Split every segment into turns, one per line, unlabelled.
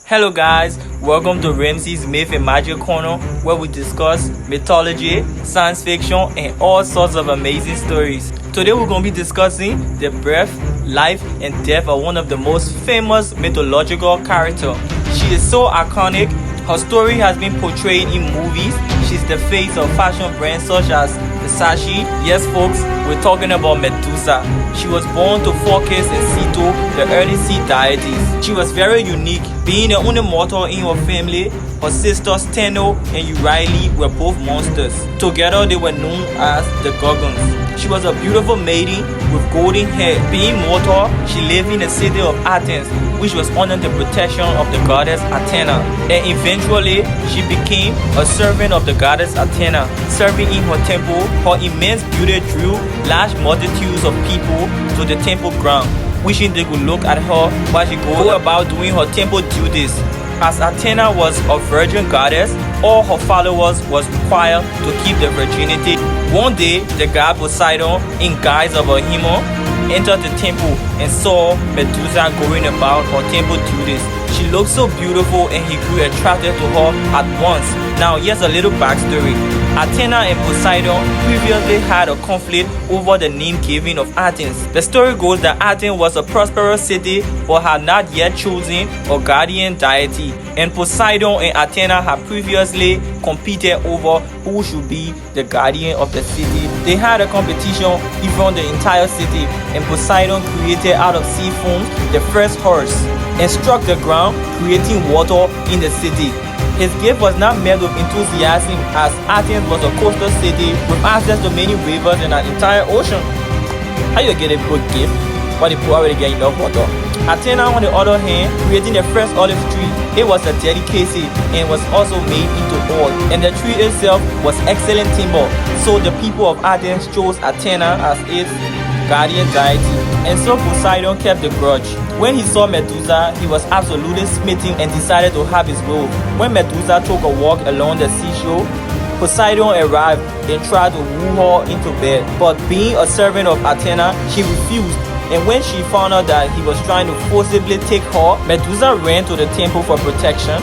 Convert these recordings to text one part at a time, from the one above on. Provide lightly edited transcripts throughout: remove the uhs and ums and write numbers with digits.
Hello guys, welcome to Ramsey's Myth and Magic Corner, where we discuss mythology, science fiction, and all sorts of amazing stories. Today we're going to be discussing the birth, life, and death of one of the most famous mythological characters. She is so iconic. Her story has been portrayed in movies. She's the face of fashion brands such as Versace. Yes folks, we're talking about Medusa. She was born to Phorcys and Ceto, the early sea deities. She was very unique, being the only mortal in her family. Her sisters Steno and E.R.U were both monsters. Together they were known as the Gorgons. She was a beautiful maiden with golden hair. Being mortal, she lived in the city of Athens, which was under the protection of the goddess Athena. And eventually, she became a servant of the goddess Athena. Serving in her temple, her immense beauty drew large multitudes of people to the temple ground, wishing they could look at her while she go about doing her temple duties. As Athena was a virgin goddess, all her followers was required to keep the virginity. One day, the god Poseidon, in guise of a human, entered the temple and saw Medusa going about her temple duties. She looked so beautiful and he grew attracted to her at once. Now here's a little backstory. Athena and Poseidon previously had a conflict over the name giving of Athens. The story goes that Athens was a prosperous city but had not yet chosen a guardian deity, and Poseidon and Athena had previously competed over who should be the guardian of the city. They had a competition even the entire city, and Poseidon created out of sea foam the first horse and struck the ground, creating water in the city. His gift was not met with enthusiasm, as Athens was a coastal city with access to many rivers and an entire ocean. How you get a good gift but the poor already get enough water? Athena, on the other hand, creating the first olive tree. It was a delicacy and was also made into oil, and the tree itself was excellent timber. So the people of Athens chose Athena as its guardian deity, and so Poseidon kept the grudge. When he saw Medusa, he was absolutely smitten and decided to have his will. When Medusa took a walk along the seashore, Poseidon arrived and tried to woo her into bed, but being a servant of Athena, she refused. And when she found out that he was trying to forcibly take her, Medusa ran to the temple for protection.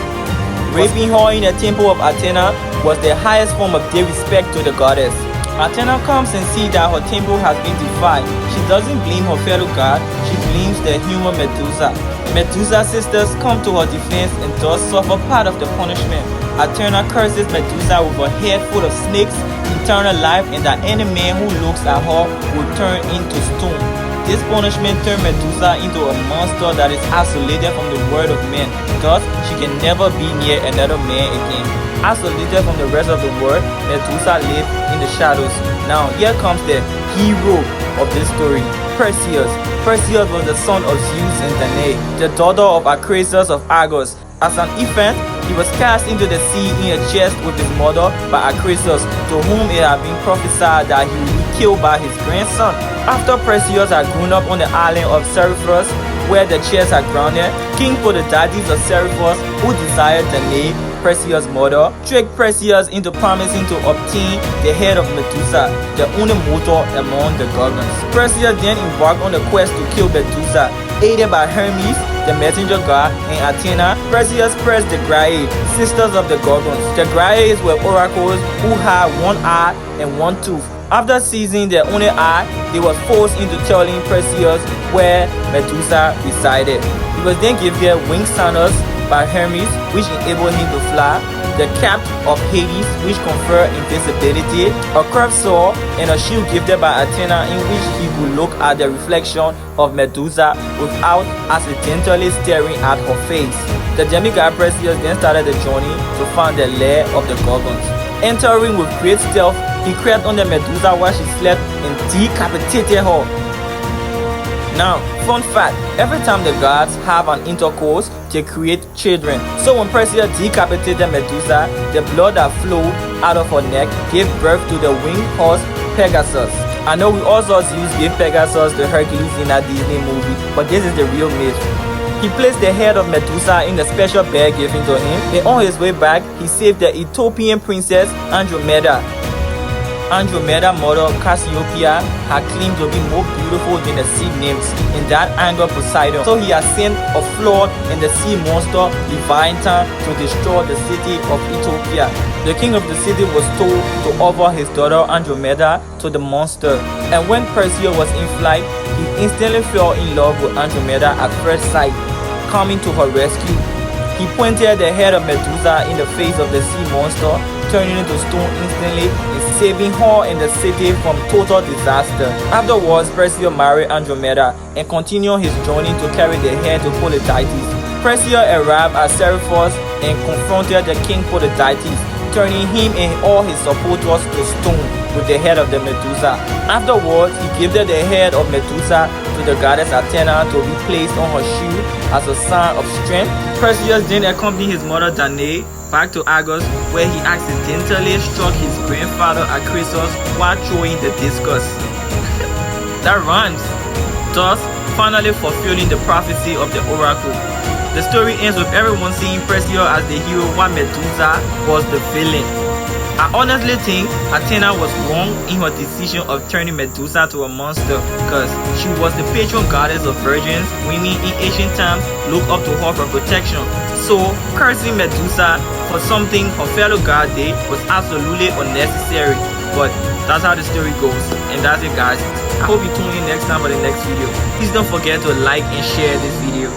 Raping her in the temple of Athena was the highest form of disrespect to the goddess. Athena comes and sees that her temple has been defiled. She doesn't blame her fellow god, she blames the human Medusa. Medusa's sisters come to her defense and thus suffer part of the punishment. Athena curses Medusa with a head full of snakes, eternal life, and that any man who looks at her will turn into stone. This punishment turned Medusa into a monster that is isolated from the world of men. Thus, she can never be near another man again. Isolated from the rest of the world, Medusa lived in the shadows. Now, here comes the hero of this story, Perseus. Perseus was the son of Zeus and Danae, the daughter of Acraeus of Argos. As an infant, he was cast into the sea in a chest with his mother by Acraeus, to whom it had been prophesied that he would be killed by his grandson. After Perseus had grown up on the island of Seriphus, where the chest had grounded, King Polydates of Seriphus, who desired Danae, Perseus' mother, tricked Perseus into promising to obtain the head of Medusa, the only mortal among the Gorgons. Perseus then embarked on the quest to kill Medusa. Aided by Hermes, the messenger god, and Athena, Perseus pressed the Graiae, sisters of the Gorgons. The Graiae were oracles who had one eye and one tooth. After seizing their only eye, they were forced into telling Perseus where Medusa resided. He was then given wing sandals by Hermes, which enabled him to fly, the cap of Hades, which conferred invisibility, a curved sword, and a shield gifted by Athena, in which he would look at the reflection of Medusa without accidentally staring at her face. The demigod Perseus then started the journey to find the lair of the Gorgons. Entering with great stealth, he crept under Medusa while she slept and decapitated her. Now, fun fact, every time the gods have an intercourse, they create children. So when Perseus decapitated Medusa, the blood that flowed out of her neck gave birth to the winged horse Pegasus. I know we also Zeus gave Pegasus to Hercules in that Disney movie, but this is the real myth. He placed the head of Medusa in the special bag given to him, and on his way back, he saved the Ethiopian princess Andromeda. Andromeda's mother Cassiopeia had claimed to be more beautiful than the sea nymphs, and that angered Poseidon. So he had sent a flood and the sea monster Leviathan to destroy the city of Ethiopia. The king of the city was told to offer his daughter Andromeda to the monster, and when Perseus was in flight, he instantly fell in love with Andromeda at first sight, coming to her rescue. He pointed the head of Medusa in the face of the sea monster, turning it to stone instantly and saving her and the city from total disaster. Afterwards, Perseus married Andromeda and continued his journey to carry the head to Polytites. Perseus arrived at Seriphos and confronted the king Polytites, turning him and all his supporters to stone with the head of the Medusa. Afterwards, he gifted the head of Medusa to the goddess Athena to be placed on her shoe as a sign of strength. Perseus then accompanied his mother Danae back to Argos, where he accidentally struck his grandfather Acrisius while throwing the discus. That rhymes. Thus, finally fulfilling the prophecy of the oracle. The story ends with everyone seeing Perseus as the hero while Medusa was the villain. I honestly think Athena was wrong in her decision of turning Medusa to a monster, because she was the patron goddess of virgins. Women in ancient times looked up to her for protection. So, cursing Medusa for something her fellow god did was absolutely unnecessary. But that's how the story goes, and that's it, guys. I hope you tune in next time for the next video. Please don't forget to like and share this video.